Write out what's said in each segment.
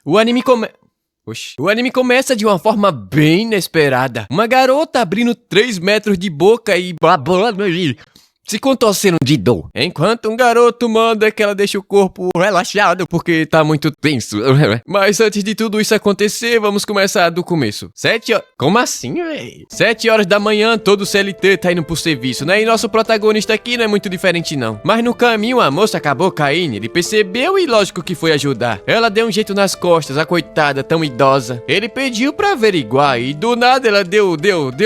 O anime começa de uma forma bem inesperada. Uma garota abrindo 3 metros de boca e se contorcendo de dor. Enquanto um garoto manda que ela deixe o corpo relaxado porque tá muito tenso. Mas antes de tudo isso acontecer, vamos começar do começo. 7 horas... Como assim, véi? 7 horas da manhã, todo CLT tá indo pro serviço, né? E nosso protagonista aqui não é muito diferente não. Mas no caminho a moça acabou caindo, ele percebeu e lógico que foi ajudar. Ela deu um jeito nas costas, a coitada, tão idosa. Ele pediu pra averiguar e do nada ela deu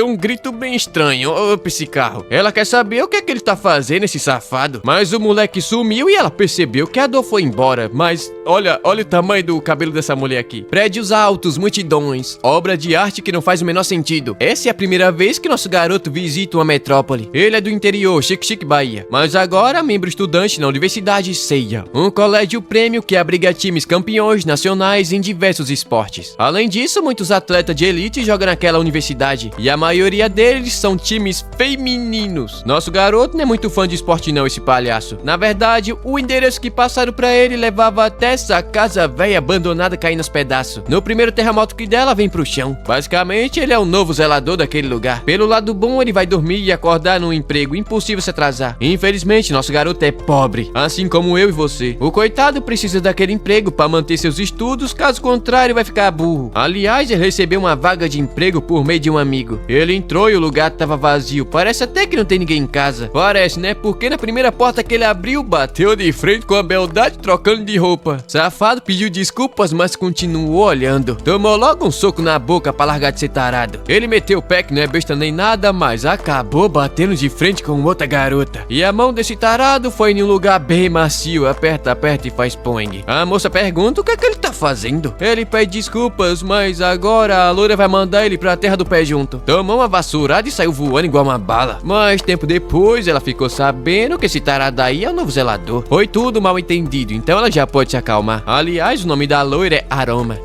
um grito bem estranho. Opa, esse carro. Ela quer saber o que é que ele tá fazendo, esse safado. Mas o moleque sumiu e ela percebeu que a dor foi embora. Mas olha o tamanho do cabelo dessa mulher aqui. Prédios altos, multidões, obra de arte que não faz o menor sentido. Essa é a primeira vez que nosso garoto visita uma metrópole. Ele é do interior, Chique, Bahia. Mas agora membro estudante na Universidade Seiya, um colégio prêmio que abriga times campeões nacionais em diversos esportes. Além disso, muitos atletas de elite jogam naquela universidade e a maioria deles são times femininos. Nosso garoto não é muito fã de esporte não, esse palhaço. Na verdade, o endereço que passaram pra ele levava até essa casa velha abandonada caindo aos pedaços. No primeiro terremoto que dela vem pro chão. Basicamente, ele é o novo zelador daquele lugar. Pelo lado bom, ele vai dormir e acordar num emprego impossível se atrasar. Infelizmente, nosso garoto é pobre, assim como eu e você. O coitado precisa daquele emprego pra manter seus estudos, caso contrário vai ficar burro. Aliás, ele recebeu uma vaga de emprego por meio de um amigo. Ele entrou e o lugar tava vazio. Parece até que não tem ninguém em casa. Parece, né? Porque na primeira porta que ele abriu, bateu de frente com a beldade trocando de roupa. Safado pediu desculpas, mas continuou olhando. Tomou logo um soco na boca pra largar de ser tarado. Ele meteu o pé que não é besta nem nada, mas acabou batendo de frente com outra garota. E a mão desse tarado foi em um lugar bem macio. Aperta e faz poing. A moça pergunta o que é que ele tá fazendo. Ele pede desculpas, mas agora a loira vai mandar ele pra terra do pé junto. Tomou uma vassourada e saiu voando igual uma bala. Mas tempo depois ela ficou sabendo que esse tarado aí é o novo zelador. Foi tudo mal entendido, então ela já pode se acalmar. Aliás, o nome da loira é Aroma.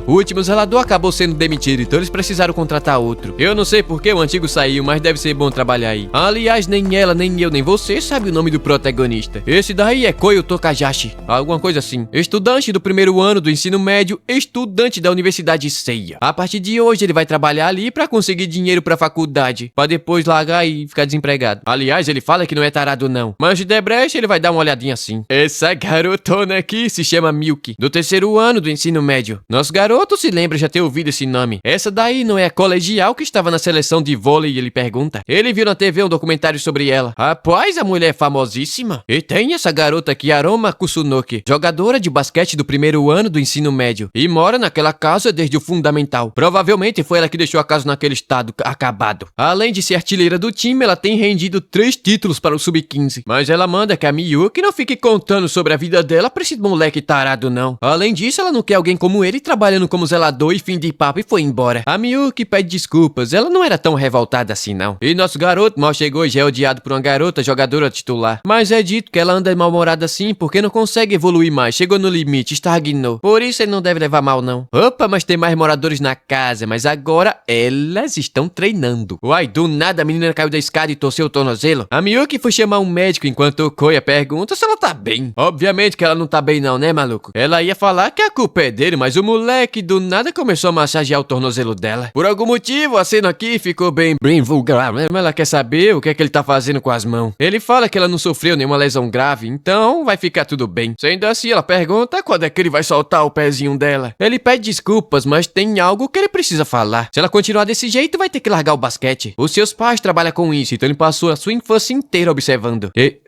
O último zelador acabou sendo demitido, então eles precisaram contratar outro. Eu não sei porque o antigo saiu, mas deve ser bom trabalhar aí. Aliás, nem ela, nem eu, nem você sabe o nome do protagonista. Esse daí é Koyo Tokajashi, alguma coisa assim. Estudante do primeiro ano do ensino médio, estudante da Universidade Seiya. A partir de hoje ele vai trabalhar ali pra conseguir dinheiro pra faculdade, pra depois largar e ficar desempregado. Aliás, ele fala que não é tarado não, mas de debreche ele vai dar uma olhadinha assim. Essa garotona aqui se chama Milky, do terceiro ano do ensino médio. Nosso garoto se lembra já ter ouvido esse nome. Essa daí não é a colegial que estava na seleção de vôlei, ele pergunta. Ele viu na TV um documentário sobre ela. Rapaz, a mulher é famosíssima. E tem essa garota aqui, Aroma Kusunoki, jogadora de basquete do primeiro ano do ensino médio, e mora naquela casa desde o fundamental. Provavelmente foi ela que deixou a casa naquele estado acabado. Além de ser artilheira do time, ela tem rendido 3 títulos para o Sub-15. Mas ela manda que a Miyuki não fique contando sobre a vida dela pra esse moleque tarado não. Além disso, ela não quer alguém como ele trabalhando como zelador e fim de papo e foi embora. A Miyuki pede desculpas, ela não era tão revoltada assim não. E nosso garoto mal chegou e já é odiado por uma garota jogadora titular. Mas é dito que ela anda mal-humorada assim porque não consegue evoluir mais, chegou no limite, estagnou. Por isso ele não deve levar mal não. Opa, mas tem mais moradores na casa, mas agora elas estão treinando. Uai, do nada a menina caiu da escada e torceu o tornozelo. A Miyuki foi chamar um médico enquanto o Koya pergunta se ela tá bem. Obviamente que ela não tá bem não, né, maluco? Ela ia falar que a culpa é dele, mas o moleque do nada começou a massagear o tornozelo dela. Por algum motivo, a cena aqui ficou bem vulgar, né? Mas ela quer saber o que é que ele tá fazendo com as mãos. Ele fala que ela não sofreu nenhuma lesão grave, então vai ficar tudo bem. Sendo assim, ela pergunta quando é que ele vai soltar o pezinho dela. Ele pede desculpas, mas tem algo que ele precisa falar. Se ela continuar desse jeito, vai ter que largar o basquete. Os seus pais trabalham com isso, então ele passou a sua infância inteira observando. O que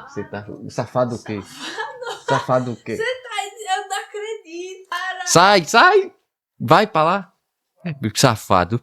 você tá... Safado o quê? Safado o quê? Você tá... Eu não acredito, cara. Sai! Vai pra lá. Safado.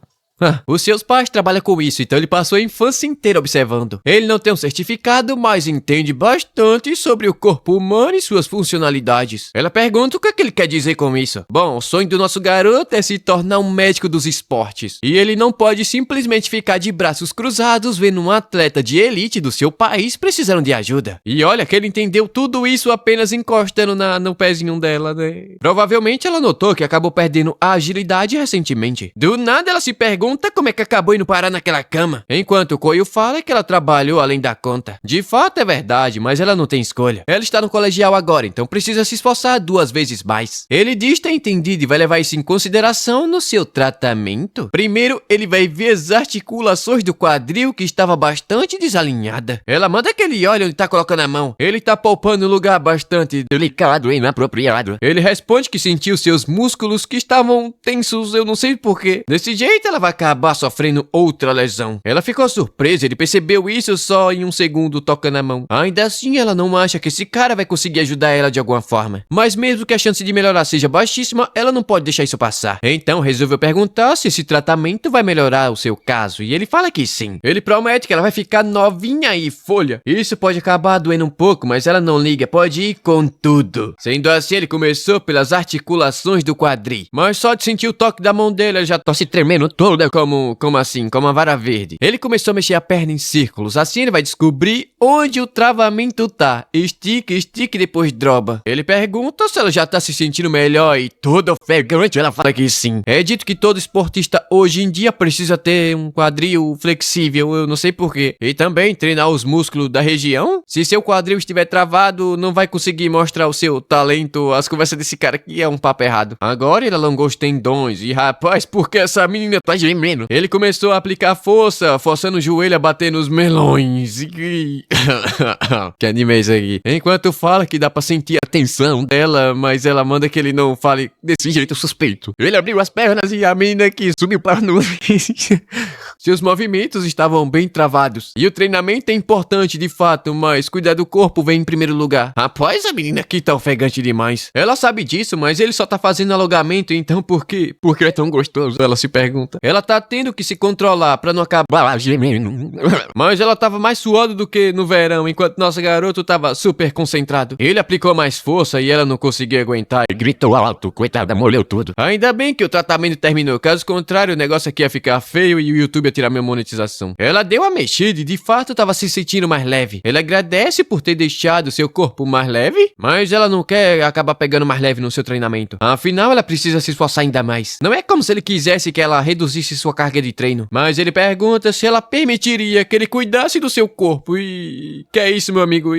Os seus pais trabalham com isso, então ele passou a infância inteira observando. Ele não tem um certificado, mas entende bastante sobre o corpo humano e suas funcionalidades. Ela pergunta o que é que ele quer dizer com isso. Bom, o sonho do nosso garoto é se tornar um médico dos esportes. E ele não pode simplesmente ficar de braços cruzados vendo um atleta de elite do seu país precisando de ajuda. E olha que ele entendeu tudo isso apenas encostando no pezinho dela, né? Provavelmente ela notou que acabou perdendo a agilidade recentemente. Do nada ela se pergunta pergunta como é que acabou indo parar naquela cama. Enquanto o Koyo fala que ela trabalhou além da conta. De fato é verdade, mas ela não tem escolha. Ela está no colegial agora, então precisa se esforçar 2 vezes mais. Ele diz ter entendido e vai levar isso em consideração no seu tratamento. Primeiro, ele vai ver as articulações do quadril que estava bastante desalinhada. Ela manda que ele olhe onde tá colocando a mão. Ele tá palpando um lugar bastante delicado e inapropriado. Ele responde que sentiu seus músculos que estavam tensos, eu não sei porquê. Desse jeito, ela vai acabar sofrendo outra lesão. Ela ficou surpresa, ele percebeu isso só em um segundo tocando a mão. Ainda assim, ela não acha que esse cara vai conseguir ajudar ela de alguma forma. Mas mesmo que a chance de melhorar seja baixíssima, ela não pode deixar isso passar. Então, resolveu perguntar se esse tratamento vai melhorar o seu caso. E ele fala que sim. Ele promete que ela vai ficar novinha e folha. Isso pode acabar doendo um pouco, mas ela não liga, pode ir com tudo. Sendo assim, ele começou pelas articulações do quadril. Mas só de sentir o toque da mão dele, ela já tá se tremendo toda como assim, como uma vara verde. Ele começou a mexer a perna em círculos. Assim ele vai descobrir onde o travamento tá. Estica, estica e depois droba. Ele pergunta se ela já tá se sentindo melhor e toda ofegante ela fala que sim. É dito que todo esportista hoje em dia precisa ter um quadril flexível, eu não sei porquê. E também treinar os músculos da região. Se seu quadril estiver travado, não vai conseguir mostrar o seu talento. As conversas desse cara aqui é um papo errado. Agora ele alongou os tendões e rapaz, por que essa menina tá gemendo? Ele começou a aplicar força, forçando o joelho a bater nos melões. Que anime é isso aqui? Enquanto fala que dá pra sentir a tensão dela, mas ela manda que ele não fale desse jeito suspeito. Ele abriu as pernas e a menina que subiu para nuvens. Seus movimentos estavam bem travados. E o treinamento é importante de fato, mas cuidar do corpo vem em primeiro lugar. Rapaz, a menina aqui tá ofegante demais. Ela sabe disso, mas ele só tá fazendo alongamento, então por quê? Porque é tão gostoso, ela se pergunta. Ela tá tendo que se controlar pra não acabar gemendo. Mas ela tava mais suando do que no verão, enquanto nosso garoto tava super concentrado. Ele aplicou mais força e ela não conseguia aguentar. E gritou alto, coitada, molhou tudo. Ainda bem que o tratamento terminou, caso contrário o negócio aqui ia ficar feio e o YouTube ia tirar minha monetização. Ela deu uma mexida e de fato tava se sentindo mais leve. Ela agradece por ter deixado seu corpo mais leve, mas ela não quer acabar pegando mais leve no seu treinamento. Afinal, ela precisa se esforçar ainda mais. Não é como se ele quisesse que ela reduzisse sua carga de treino, mas ele pergunta se ela permitiria que ele cuidasse do seu corpo e... Que é isso, meu amigo?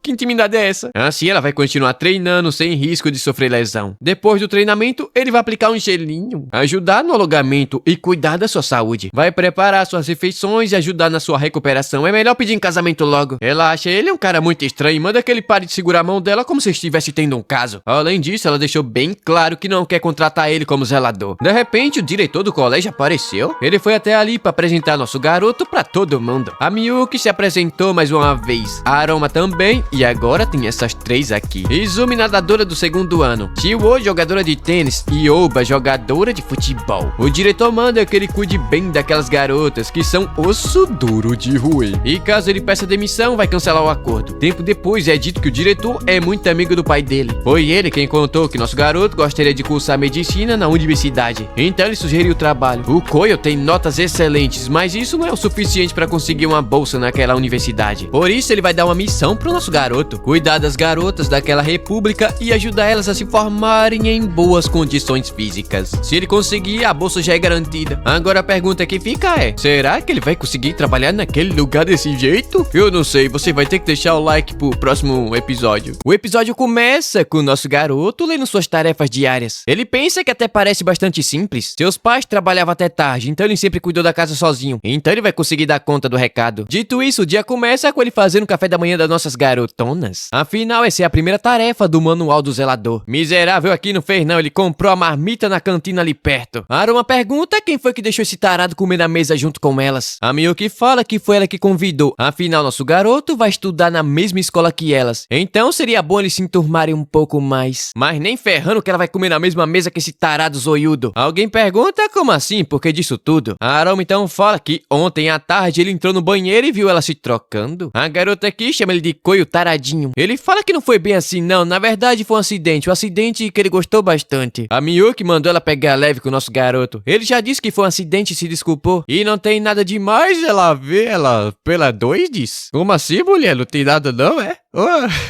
Que intimidade é essa? Assim ela vai continuar treinando sem risco de sofrer lesão. Depois do treinamento, ele vai aplicar um gelinho, ajudar no alongamento e cuidar da sua saúde. Vai preparar suas refeições e ajudar na sua recuperação. É melhor pedir em casamento logo. Ela acha ele um cara muito estranho e manda que ele pare de segurar a mão dela como se estivesse tendo um caso. Além disso, ela deixou bem claro que não quer contratar ele como zelador. De repente, o diretor do colégio apareceu. Ele foi até ali para apresentar nosso garoto para todo mundo. A Miyuki se apresentou mais uma vez. A Aroma também. E agora tem essas 3 aqui. Izumi, nadadora do 2º ano. Chiwo, jogadora de tênis. E Oba, jogadora de futebol. O diretor manda que ele cuide bem daquelas garotas que são osso duro de roer. E caso ele peça demissão, vai cancelar o acordo. Tempo depois, é dito que o diretor é muito amigo do pai dele. Foi ele quem contou que nosso garoto gostaria de cursar medicina na universidade. Então ele sugeriu o trabalho. O Koyo tem notas excelentes, mas isso não é o suficiente para conseguir uma bolsa naquela universidade. Por isso ele vai dar uma missão pro nosso garoto: cuidar das garotas daquela república e ajudar elas a se formarem em boas condições físicas. Se ele conseguir, a bolsa já é garantida. Agora a pergunta que fica é: será que ele vai conseguir trabalhar naquele lugar desse jeito? Eu não sei, você vai ter que deixar o like pro próximo episódio. O episódio começa com o nosso garoto lendo suas tarefas diárias. Ele pensa que até parece bastante simples. Seus pais trabalhavam até tarde, então ele sempre cuidou da casa sozinho. Então ele vai conseguir dar conta do recado. Dito isso, o dia começa com ele fazendo o café da manhã das nossas garotonas. Afinal, essa é a primeira tarefa do manual do zelador. Miserável aqui não fez não, ele comprou a marmita na cantina ali perto. A Aroma pergunta quem foi que deixou esse tarado comer na mesa junto com elas. A Miyuki fala que foi ela que convidou. Afinal, nosso garoto vai estudar na mesma escola que elas. Então seria bom eles se enturmarem um pouco mais. Mas nem ferrando que ela vai comer na mesma mesa que esse tarado zoiudo. Alguém pergunta como assim, por que disso tudo? A Aroma então fala que ontem à tarde ele entrou no banheiro e viu ela se trocando. A garota aqui chama ele de Koyo taradinho. Ele fala que não foi bem assim não, na verdade foi um acidente que ele gostou bastante. A Miyuki mandou ela pegar leve com o nosso garoto. Ele já disse que foi um acidente e se desculpou. corredor. E não tem nada demais ela ver ela pela doides? Como assim, mulher? Não tem nada não, é?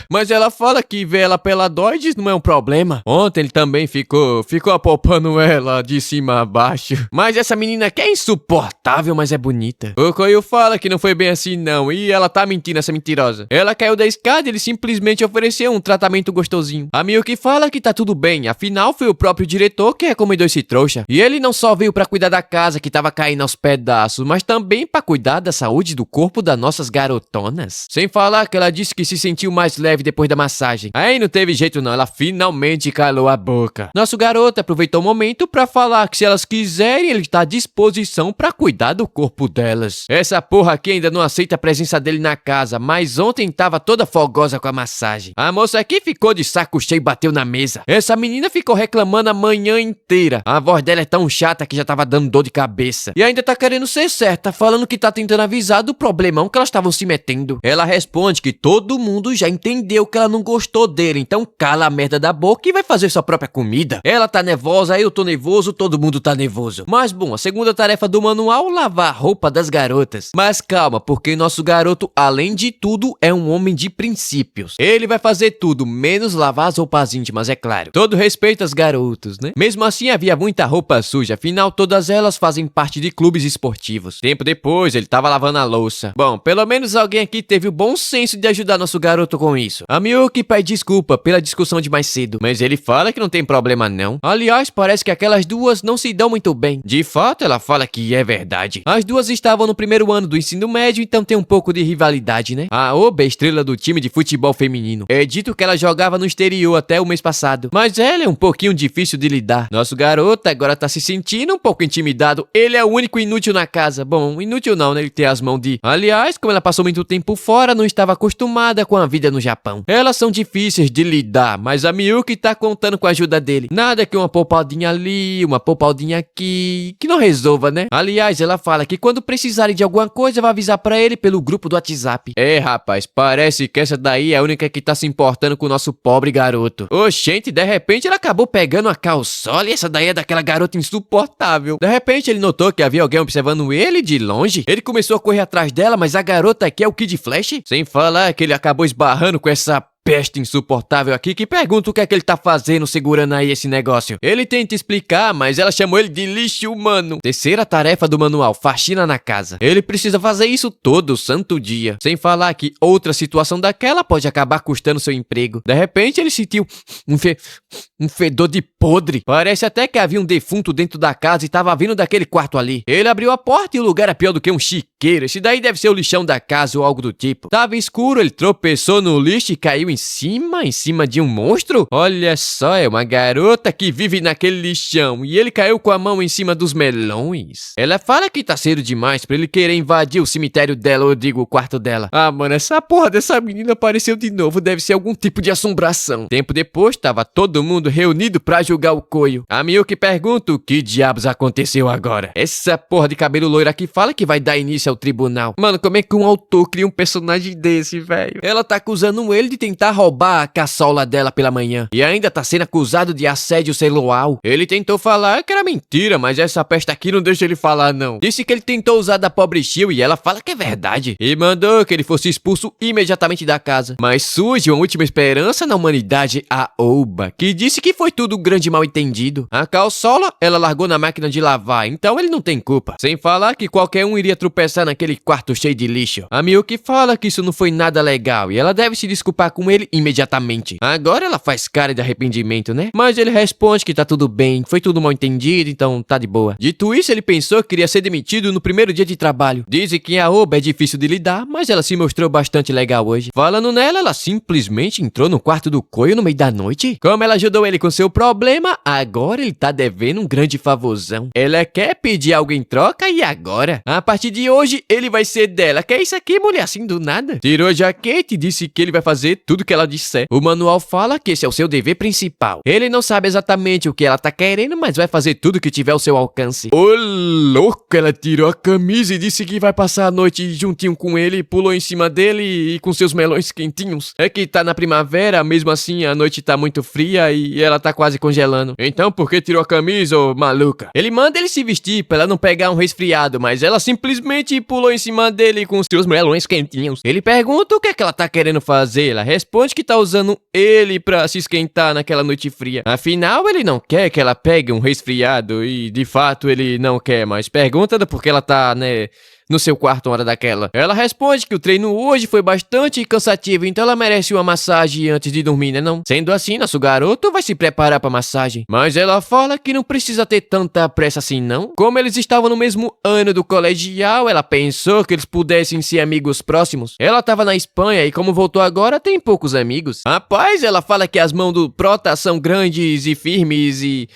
Mas ela fala que ver ela pela doides não é um problema. Ontem ele também ficou apalpando ela de cima a baixo. Mas essa menina aqui é insuportável, mas é bonita. O Coio fala que não foi bem assim não, e ela tá mentindo, essa mentirosa. Ela caiu da escada e ele simplesmente ofereceu um tratamento gostosinho. A Miyuki fala que tá tudo bem, afinal foi o próprio diretor que recomendou esse trouxa. E ele não só veio pra cuidar da casa que tava caindo aos pedaços, mas também pra cuidar da saúde do corpo das nossas garotonas. Sem falar que ela disse que se sentiu mais leve depois da massagem. Aí não teve jeito não, ela finalmente calou a boca. Nosso garoto aproveitou o momento pra falar que se elas quiserem, ele está à disposição pra cuidar do corpo delas. Essa porra aqui ainda não aceita a presença dele na casa, mas ontem tava toda fogosa com a massagem. A moça aqui ficou de saco cheio e bateu na mesa. Essa menina ficou reclamando a manhã inteira. A voz dela é tão chata que já tava dando dor de cabeça. E ainda tá querendo ser certa, falando que tá tentando avisar do problemão que elas estavam se metendo. Ela responde que todo mundo já entendeu que ela não gostou dele, então cala a merda da boca e vai fazer sua própria comida. Ela tá nervosa, eu tô nervoso, todo mundo tá nervoso. Mas bom, a segunda tarefa do manual é lavar a roupa das garotas. Mas calma, porque nosso garoto, além de tudo, é um homem de princípios. Ele vai fazer tudo, menos lavar as roupas íntimas, é claro. Todo respeito aos garotos, né? Mesmo assim, havia muita roupa suja, afinal todas elas fazem parte de clubes esportivos. Tempo depois, ele tava lavando a louça. Bom, pelo menos alguém aqui teve o bom senso de ajudar nosso garoto com isso. A Miyuki pede desculpa pela discussão de mais cedo, mas ele fala que não tem problema não. Aliás, parece que aquelas duas não se dão muito bem. De fato, ela fala que é verdade. As duas estavam no primeiro ano do ensino médio, então tem um pouco de rivalidade, né? A Oba é estrela do time de futebol feminino. É dito que ela jogava no exterior até o mês passado, mas ela é um pouquinho difícil de lidar. Nosso garoto agora tá se sentindo um pouco intimidado. Ele é o único inútil na casa. Bom, inútil não, né? Ele tem as mãos de... Aliás, como ela passou muito tempo fora, não estava acostumada com a vida no Japão. Elas são difíceis de lidar, mas a Miyuki tá contando com a ajuda dele. Nada que uma poupadinha ali, uma poupadinha aqui, que não resolva, né? Aliás, ela fala que quando precisarem de alguma coisa, vai avisar pra ele pelo grupo do WhatsApp. É, rapaz, parece que essa daí é a única que tá se importando com o nosso pobre garoto. Oxente, de repente ela acabou pegando a calçola e essa daí é daquela garota insuportável. De repente ele notou que havia alguém observando ele de longe. Ele começou a correr atrás dela, mas a garota aqui é o Kid Flash? Sem falar que ele acabou esbarrando com essa peste insuportável aqui que pergunta o que é que ele tá fazendo segurando aí esse negócio. Ele tenta explicar, mas ela chamou ele de lixo humano. Terceira tarefa do manual, faxina na casa. Ele precisa fazer isso todo santo dia. Sem falar que outra situação daquela pode acabar custando seu emprego. De repente ele sentiu um fedor de podre. Parece até que havia um defunto dentro da casa e tava vindo daquele quarto ali. Ele abriu a porta e o lugar era pior do que um chiqueiro. Esse daí deve ser o lixão da casa ou algo do tipo. Tava escuro, ele tropeçou no lixo e caiu em cima de um monstro? Olha só, é uma garota que vive naquele lixão e ele caiu com a mão em cima dos melões. Ela fala que tá cedo demais pra ele querer invadir o cemitério dela, ou eu digo, o quarto dela. Ah, mano, essa porra dessa menina apareceu de novo, deve ser algum tipo de assombração. Tempo depois, tava todo mundo reunido pra julgar o Coio. A Miyuki pergunta o que diabos aconteceu agora. Essa porra de cabelo loiro aqui fala que vai dar início ao tribunal. Mano, como é que um autor cria um personagem desse, velho? Ela tá acusando ele de tentar roubar a caçola dela pela manhã. E ainda tá sendo acusado de assédio sexual. Ele tentou falar que era mentira, mas essa peste aqui não deixa ele falar, não. Disse que ele tentou usar da pobre Shio e ela fala que é verdade. E mandou que ele fosse expulso imediatamente da casa. Mas surge uma última esperança na humanidade, a Oba, que disse que foi tudo um grande mal entendido. A calçola, ela largou na máquina de lavar, então ele não tem culpa. Sem falar que qualquer um iria tropeçar naquele quarto cheio de lixo. A Miyuki fala que isso não foi nada legal e ela deve se desculpar com ele imediatamente. Agora ela faz cara de arrependimento, né? Mas ele responde que tá tudo bem, foi tudo mal entendido, então tá de boa. Dito isso, ele pensou que iria ser demitido no primeiro dia de trabalho. Dizem que a Oba é difícil de lidar, mas ela se mostrou bastante legal hoje. Falando nela, ela simplesmente entrou no quarto do Coio no meio da noite. Como ela ajudou ele com seu problema, agora ele tá devendo um grande favorzão. Ela quer pedir algo em troca e agora? A partir de hoje, ele vai ser dela. Que é isso aqui, mulher, assim do nada? Tirou a jaqueta e disse que ele vai fazer tudo tudo que ela disser. O manual fala que esse é o seu dever principal. Ele não sabe exatamente o que ela tá querendo, mas vai fazer tudo que tiver ao seu alcance. Ô louco, ela tirou a camisa e disse que vai passar a noite juntinho com ele, pulou em cima dele e com seus melões quentinhos. É que tá na primavera, mesmo assim a noite tá muito fria e ela tá quase congelando. Então por que tirou a camisa, ô maluca? Ele manda ele se vestir pra ela não pegar um resfriado, mas ela simplesmente pulou em cima dele com seus melões quentinhos. Ele pergunta o que é que ela tá querendo fazer, ela responde que tá usando ele pra se esquentar naquela noite fria. Afinal, ele não quer que ela pegue um resfriado e de fato ele não quer, mas pergunta do porquê ela tá, né, no seu quarto uma hora daquela. Ela responde que o treino hoje foi bastante cansativo, então ela merece uma massagem antes de dormir, né não? Sendo assim, nosso garoto vai se preparar pra massagem. Mas ela fala que não precisa ter tanta pressa assim não. Como eles estavam no mesmo ano do colegial, ela pensou que eles pudessem ser amigos próximos. Ela tava na Espanha e como voltou agora, tem poucos amigos. Rapaz, ela fala que as mãos do Prota são grandes e firmes e...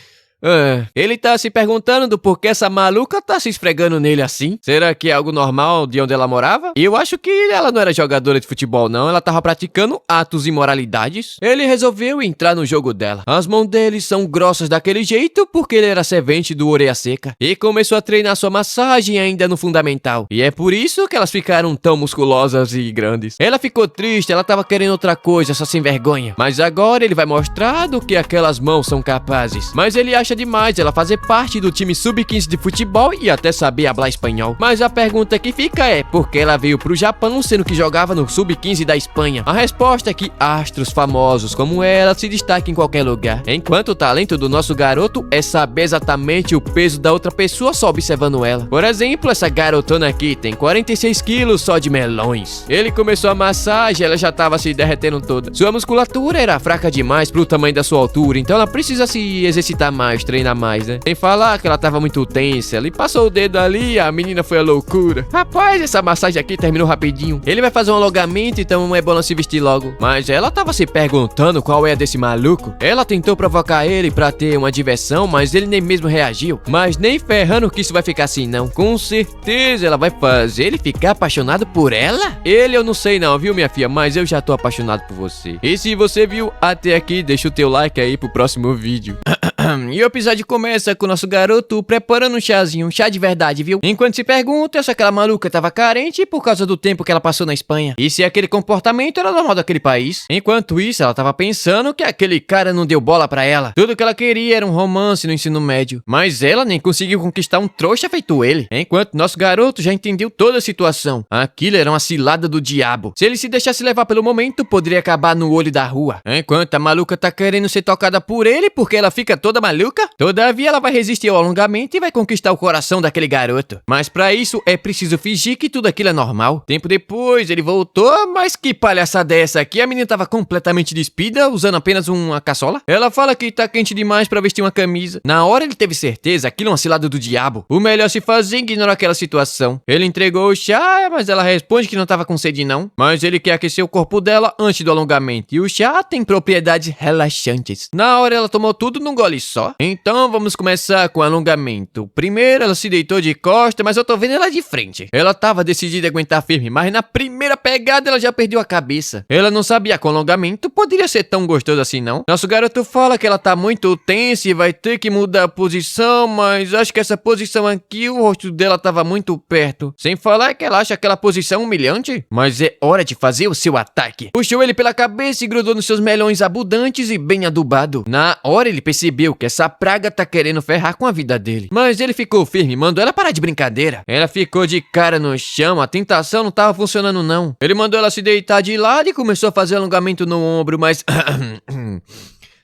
ele tá se perguntando do porquê essa maluca tá se esfregando nele assim. Será que é algo normal de onde ela morava? E eu acho que ela não era jogadora de futebol não, ela tava praticando atos e imoralidades. Ele resolveu entrar no jogo dela. As mãos dele são grossas daquele jeito porque ele era servente do Orelha Seca. E começou a treinar sua massagem ainda no fundamental. E é por isso que elas ficaram tão musculosas e grandes. Ela ficou triste, ela tava querendo outra coisa, essa sem vergonha. Mas agora ele vai mostrar do que aquelas mãos são capazes. Mas ele acha demais ela fazer parte do time sub-15 de futebol e até saber falar espanhol. Mas a pergunta que fica é, por que ela veio pro Japão sendo que jogava no sub-15 da Espanha? A resposta é que astros famosos como ela se destacam em qualquer lugar. Enquanto o talento do nosso garoto é saber exatamente o peso da outra pessoa só observando ela. Por exemplo, essa garotona aqui tem 46 quilos só de melões. Ele começou a massagem, ela já tava se derretendo toda. Sua musculatura era fraca demais pro tamanho da sua altura, então ela precisa se exercitar mais, treinar mais, né? Sem falar que ela tava muito tensa. Ele passou o dedo ali, a menina foi a loucura. Rapaz, essa massagem aqui terminou rapidinho. Ele vai fazer um alongamento, então é bom não se vestir logo. Mas ela tava se perguntando qual é desse maluco. Ela tentou provocar ele pra ter uma diversão, mas ele nem mesmo reagiu. Mas nem ferrando que isso vai ficar assim, não. Com certeza ela vai fazer ele ficar apaixonado por ela? Ele eu não sei não, viu, minha filha? Mas eu já tô apaixonado por você. E se você viu até aqui, deixa o teu like aí pro próximo vídeo. E o episódio começa com o nosso garoto preparando um chazinho, um chá de verdade, viu? Enquanto se pergunta se aquela maluca tava carente por causa do tempo que ela passou na Espanha. E se aquele comportamento era normal daquele país. Enquanto isso, ela tava pensando que aquele cara não deu bola pra ela. Tudo que ela queria era um romance no ensino médio. Mas ela nem conseguiu conquistar um trouxa feito ele. Enquanto nosso garoto já entendeu toda a situação. Aquilo era uma cilada do diabo. Se ele se deixasse levar pelo momento, poderia acabar no olho da rua. Enquanto a maluca tá querendo ser tocada por ele porque ela fica toda maluca, todavia ela vai resistir ao alongamento e vai conquistar o coração daquele garoto. Mas pra isso é preciso fingir que tudo aquilo é normal. Tempo depois ele voltou, mas que palhaçada é essa aqui? A menina tava completamente despida, usando apenas uma caçola. Ela fala que tá quente demais pra vestir uma camisa. Na hora ele teve certeza, aquilo é uma cilada do diabo. O melhor se fazer é ignorar aquela situação. Ele entregou o chá, mas ela responde que não tava com sede não. Mas ele quer aquecer o corpo dela antes do alongamento. E o chá tem propriedades relaxantes. Na hora ela tomou tudo num gole só. Então vamos começar com o alongamento. Primeiro ela se deitou de costa, mas eu tô vendo ela de frente. Ela tava decidida a aguentar firme, mas na primeira pegada ela já perdeu a cabeça. Ela não sabia que o alongamento poderia ser tão gostoso assim não. Nosso garoto fala que ela tá muito tensa e vai ter que mudar a posição, mas acho que essa posição aqui, o rosto dela tava muito perto. Sem falar que ela acha aquela posição humilhante. Mas é hora de fazer o seu ataque. Puxou ele pela cabeça e grudou nos seus melões abundantes e bem adubado. Na hora ele percebeu que essa praga tá querendo ferrar com a vida dele. Mas ele ficou firme, mandou ela parar de brincadeira. Ela ficou de cara no chão, a tentação não tava funcionando não. Ele mandou ela se deitar de lado e começou a fazer alongamento no ombro, mas...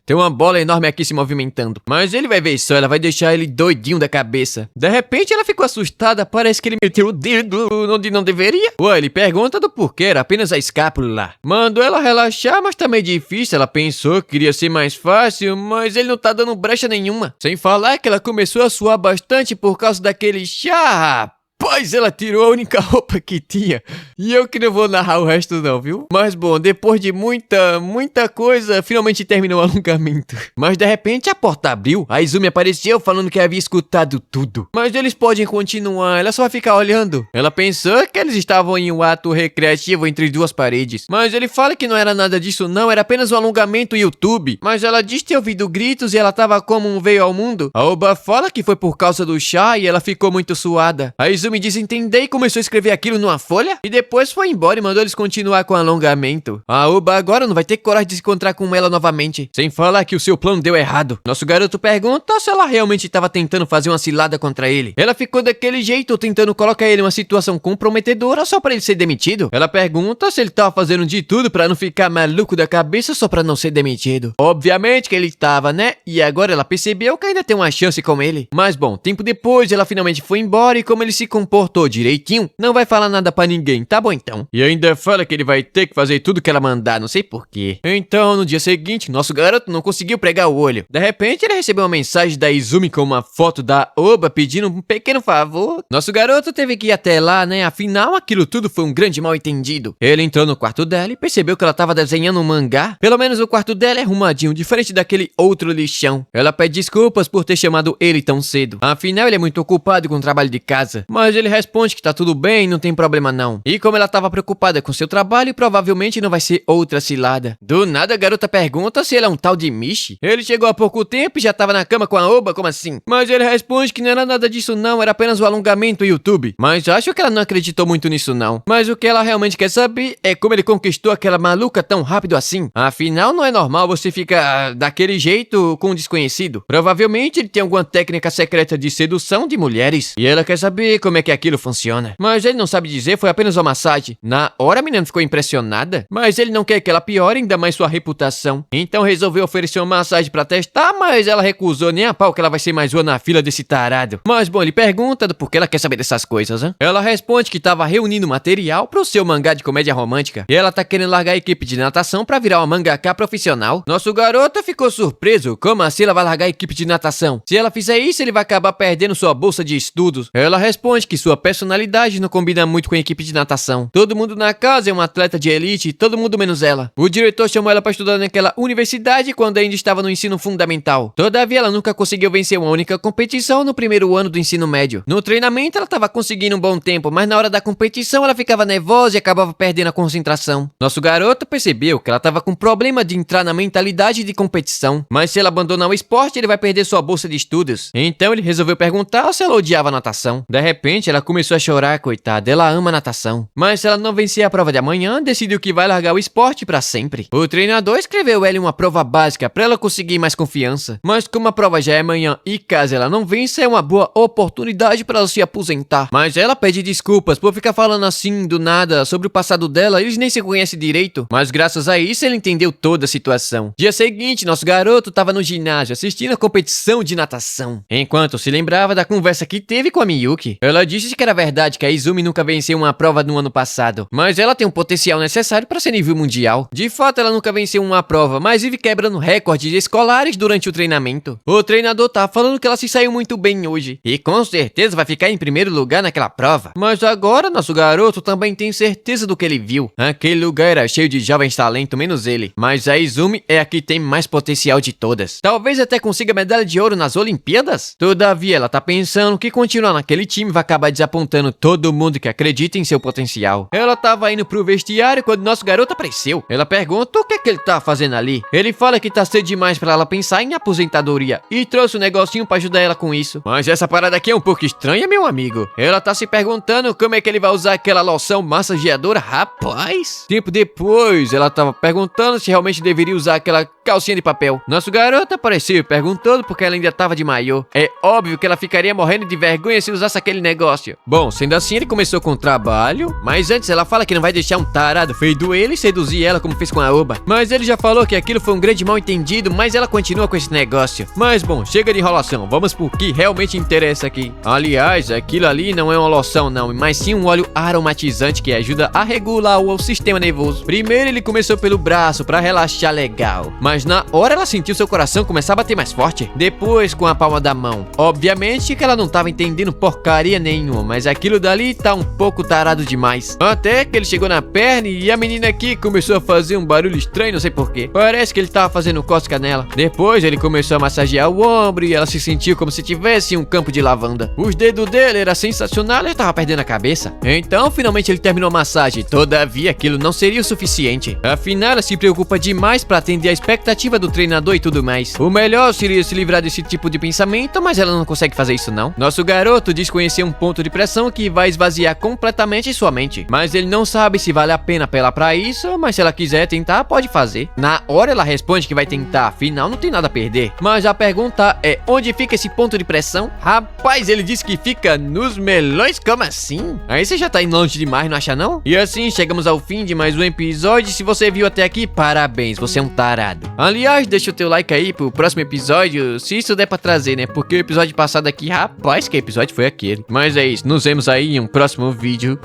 Tem uma bola enorme aqui se movimentando. Mas ele vai ver só, ela vai deixar ele doidinho da cabeça. De repente ela ficou assustada, parece que ele meteu o dedo onde não deveria. Ué, ele pergunta do porquê, era apenas a escápula lá. Mandou ela relaxar, mas tá meio difícil. Ela pensou que iria ser mais fácil, mas ele não tá dando brecha nenhuma. Sem falar que ela começou a suar bastante por causa daquele chá. Rapaz, ela tirou a única roupa que tinha. E eu que não vou narrar o resto não, viu? Mas bom, depois de muita coisa, finalmente terminou o alongamento. Mas de repente a porta abriu, a Izumi apareceu falando que havia escutado tudo. Mas eles podem continuar, ela só vai ficar olhando. Ela pensou que eles estavam em um ato recreativo entre duas paredes. Mas ele fala que não era nada disso não, era apenas um alongamento YouTube. Mas ela diz ter ouvido gritos e ela tava como um veio ao mundo. A Oba fala que foi por causa do chá e ela ficou muito suada. A Izumi diz entender e começou a escrever aquilo numa folha. E depois foi embora e mandou eles continuar com o alongamento. A Oba agora não vai ter coragem de se encontrar com ela novamente. Sem falar que o seu plano deu errado. Nosso garoto pergunta se ela realmente estava tentando fazer uma cilada contra ele. Ela ficou daquele jeito tentando colocar ele em uma situação comprometedora só pra ele ser demitido. Ela pergunta se ele tava fazendo de tudo pra não ficar maluco da cabeça só pra não ser demitido. Obviamente que ele tava, né? E agora ela percebeu que ainda tem uma chance com ele. Mas bom, tempo depois ela finalmente foi embora e como ele se comportou direitinho, não vai falar nada pra ninguém, tá bom então? E ainda fala que ele vai ter que fazer tudo que ela mandar, não sei porquê. Então, no dia seguinte, nosso garoto não conseguiu pregar o olho. De repente, ele recebeu uma mensagem da Izumi com uma foto da Oba pedindo um pequeno favor. Nosso garoto teve que ir até lá, né? Afinal, aquilo tudo foi um grande mal-entendido. Ele entrou no quarto dela e percebeu que ela tava desenhando um mangá. Pelo menos o quarto dela é arrumadinho, diferente daquele outro lixão. Ela pede desculpas por ter chamado ele tão cedo. Afinal, ele é muito ocupado com o trabalho de casa. Mas ele responde que tá tudo bem, não tem problema não. E como ela tava preocupada com seu trabalho, provavelmente não vai ser outra cilada. Do nada, a garota pergunta se ele é um tal de Mishi. Ele chegou há pouco tempo e já tava na cama com a Oba, como assim? Mas ele responde que não era nada disso não, era apenas um alongamento YouTube. Mas acho que ela não acreditou muito nisso não. Mas o que ela realmente quer saber é como ele conquistou aquela maluca tão rápido assim. Afinal, não é normal você ficar daquele jeito com um desconhecido. Provavelmente ele tem alguma técnica secreta de sedução de mulheres. E ela quer saber como é que aquilo funciona. Mas ele não sabe dizer, foi apenas uma massagem. Na hora a menina ficou impressionada. Mas ele não quer que ela piore ainda mais sua reputação. Então resolveu oferecer uma massagem pra testar, mas ela recusou nem a pau que ela vai ser mais uma na fila desse tarado. Mas bom, ele pergunta do porquê ela quer saber dessas coisas, hein? Ela responde que tava reunindo material pro seu mangá de comédia romântica. E ela tá querendo largar a equipe de natação pra virar uma mangaka profissional. Nosso garoto ficou surpreso. Como assim ela vai largar a equipe de natação? Se ela fizer isso, ele vai acabar perdendo sua bolsa de estudos. Ela responde que sua personalidade não combina muito com a equipe de natação. Todo mundo na casa é um atleta de elite, todo mundo menos ela. O diretor chamou ela pra estudar naquela universidade quando ainda estava no ensino fundamental. Todavia, ela nunca conseguiu vencer uma única competição no primeiro ano do ensino médio. No treinamento, ela tava conseguindo um bom tempo, mas na hora da competição, ela ficava nervosa e acabava perdendo a concentração. Nosso garoto percebeu que ela tava com problema de entrar na mentalidade de competição, mas se ela abandonar o esporte, ele vai perder sua bolsa de estudos. Então, ele resolveu perguntar se ela odiava a natação. De repente, ela começou a chorar, coitada, ela ama natação. Mas se ela não vencer a prova de amanhã, decidiu que vai largar o esporte pra sempre. O treinador escreveu ela em uma prova básica pra ela conseguir mais confiança. Mas como a prova já é amanhã e caso ela não vença, é uma boa oportunidade pra ela se aposentar. Mas ela pede desculpas por ficar falando assim do nada sobre o passado dela, eles nem se conhecem direito. Mas graças a isso ele entendeu toda a situação. Dia seguinte, nosso garoto tava no ginásio assistindo a competição de natação. Enquanto se lembrava da conversa que teve com a Miyuki, ela disse que era verdade que a Izumi nunca venceu uma prova no ano passado. Mas ela tem um potencial necessário para ser nível mundial. De fato, ela nunca venceu uma prova, mas vive quebrando recordes escolares durante o treinamento. O treinador tá falando que ela se saiu muito bem hoje. E com certeza vai ficar em primeiro lugar naquela prova. Mas agora, nosso garoto também tem certeza do que ele viu. Aquele lugar era cheio de jovens talentos, menos ele. Mas a Izumi é a que tem mais potencial de todas. Talvez até consiga medalha de ouro nas Olimpíadas. Todavia, ela tá pensando que continuar naquele time vai acabar desapontando todo mundo que acredita em seu potencial. Ela tava indo pro vestiário quando nosso garoto apareceu. Ela pergunta o que ele tá fazendo ali. Ele fala que tá cedo demais pra ela pensar em aposentadoria e trouxe um negocinho pra ajudar ela com isso. Mas essa parada aqui é um pouco estranha, meu amigo. Ela tá se perguntando como é que ele vai usar aquela loção massageadora, rapaz. Tempo depois, ela tava perguntando se realmente deveria usar aquela calcinha de papel. Nosso garoto apareceu perguntando porque ela ainda tava de maiô. É óbvio que ela ficaria morrendo de vergonha se usasse aquele negócio. Bom, sendo assim, ele começou com o trabalho, mas antes ela fala que não vai deixar um tarado feio ele seduzir ela como fez com a Oba. Mas ele já falou que aquilo foi um grande mal entendido, mas ela continua com esse negócio. Mas bom, chega de enrolação, vamos pro que realmente interessa aqui. Aliás, aquilo ali não é uma loção não, mas sim um óleo aromatizante que ajuda a regular o sistema nervoso. Primeiro ele começou pelo braço pra relaxar legal, mas na hora ela sentiu seu coração começar a bater mais forte. Depois com a palma da mão. Obviamente que ela não tava entendendo porcaria nenhuma nenhuma, mas aquilo dali tá um pouco tarado demais. Até que ele chegou na perna e a menina aqui começou a fazer um barulho estranho, não sei porquê. Parece que ele tava fazendo cócega nela. Depois ele começou a massagear o ombro e ela se sentiu como se tivesse um campo de lavanda. Os dedos dele era sensacional e ele tava perdendo a cabeça. Então finalmente ele terminou a massagem. Todavia aquilo não seria o suficiente. Afinal ela se preocupa demais pra atender a expectativa do treinador e tudo mais. O melhor seria se livrar desse tipo de pensamento, mas ela não consegue fazer isso não. Nosso garoto diz conhecer um ponto de pressão que vai esvaziar completamente sua mente. Mas ele não sabe se vale a pena apelar pra isso, mas se ela quiser tentar, pode fazer. Na hora ela responde que vai tentar, afinal não tem nada a perder. Mas a pergunta é, onde fica esse ponto de pressão? Rapaz, ele disse que fica nos melões, como assim? Aí você já tá indo longe demais, não acha não? E assim chegamos ao fim de mais um episódio. Se você viu até aqui, parabéns, você é um tarado. Aliás, deixa o teu like aí pro próximo episódio, se isso der pra trazer, né? Porque o episódio passado aqui, rapaz, que episódio foi aquele? Mas é isso, nos vemos aí em um próximo vídeo.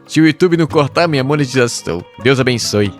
Se o YouTube não cortar minha monetização. Deus abençoe.